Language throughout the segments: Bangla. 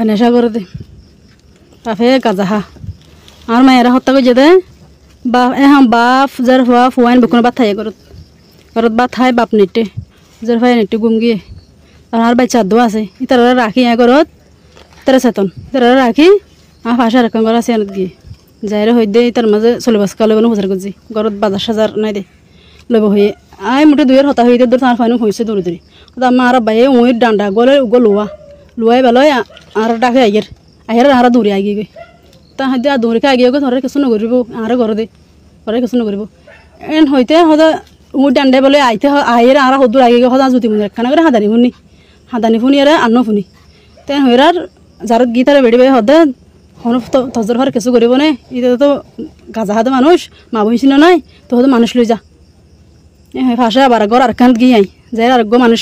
নেশা করে দে বাপে গাজা হা আর মায়েরা হত্যা করে দে বাপ বাপ যার হওয়া ফুয়াইন বেকুন বাত থাই ঘরত বাত খাই বাপ নিটে যার ফাই নিটে গুম গিয়ে আর বাচ্চা দোয়া আছে ইতারা রাখি ঘরত তারা চেতন তারা রাখি আর ফাঁসা রাখান করা আছে আনত গিয়ে যাইরে হই দে তার মাঝে চলিবাস কালো কোনো হুজার করছি ঘরত বাজার সাজার নাই দে লব হয়ে আই মোটে দুয়ের হতা হইতে দূর তার ফাইন হয়েছে দৌড়ি দৌড়ি আমার আর বাইয়ে ওই ডান্ডা গলে উগো লুয়াই বেলয় আর ডাকে আইয়ের আর দৌড়ি আগে গই তা হাতে আর দৌড়ি আগে গো ধরে কিছু নকরিব আর ঘর দে ঘরে কিছু নকরিব এন হইতে হদা ওই ডান্ডে বলে আইতে আইয়ের আর হদুর আগে হদা জুতি মনে একখানা করে হাদানি ফুনি আর আন্ন ফুনি তেন হইর আর যার গীতারে বেড়ি বেড়ে হদে হন তজর ঘর কিছু করিব না এটা তো গাজা হাতে মানুষ মা বইছিল নাই তো হয়তো মানুষ লই যা ফাঁসা আবার ঘর আর কান্ত গিয়ে আই যাই আর মানুষ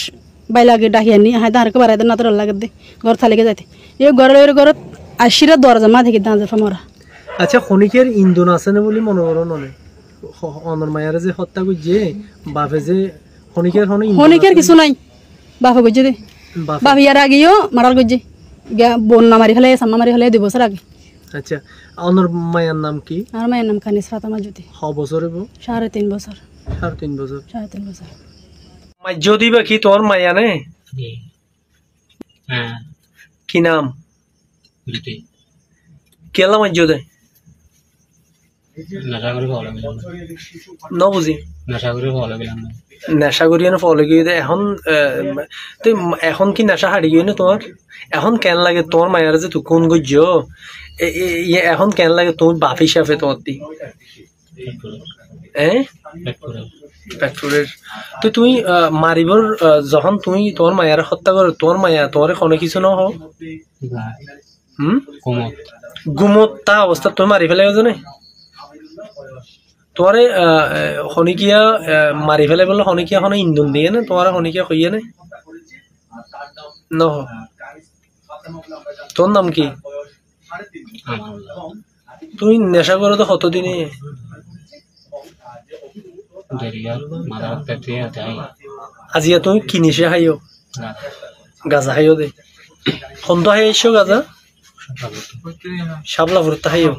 বাইলাগে ডাকি আনি হাই তার বাড়াই না তোর লাগে দে ঘর থালিকে যাইতে এই ঘরের ঘরত আশিরা দরজা মা থেকে দাঁড়া মরা। আচ্ছা খনিকের ইন্ধন আছে না বলে মনে করো নলে অনর মায়ের যে হত্যা করছে বাপে যে খনিকের কিছু নাই বাপে করছে দে বাপ ইয়ার আগেও মারার করছে বন্যা মারি ফেলে সাম্মা মারি ফেলে 2 বছর আগে। আচ্ছা অনর মায়ের নাম কি? আর মায়ের নাম কানিস ফাতেমা জ্যোতি। বছর 3.5 বছর। 3.5 বছর যদি বা কি তোর মায়া নে কি নাম কেলা মাজ্য দে নবুঝি নেশা করি ফলে গিয়ে এখন তুই এখন কি নেশা হারিয়ে গিয়ে না তোমার এখন কেন লাগে তোমার মায়ের যে তুই কোন গজ্য এখন কেন লাগে তোমার বাপ হিসাবে তোমার দি তো তুমি মারিবর যখন তুমি তোমার মায়ের হত্যা করো তোমার মায়া তোমার কোনো কিছু না হোক গুমত তা অবস্থা তুমি মারি ফেলে জানে তোমারে শনিকিয়া মারি ফেলে বলে শনিকিয়া খনে ইন্ধন দিয়ে না তোমার শনিকিয়া কইয়ে না নহ তোর নাম কি তুমি নেশা করো তো কতদিনে আজিয়া তুমি কিনিছে খাইও গাজা খাইও দে সন্ধ্যা খাইছো গাজা সাবলা ভরতা খাইও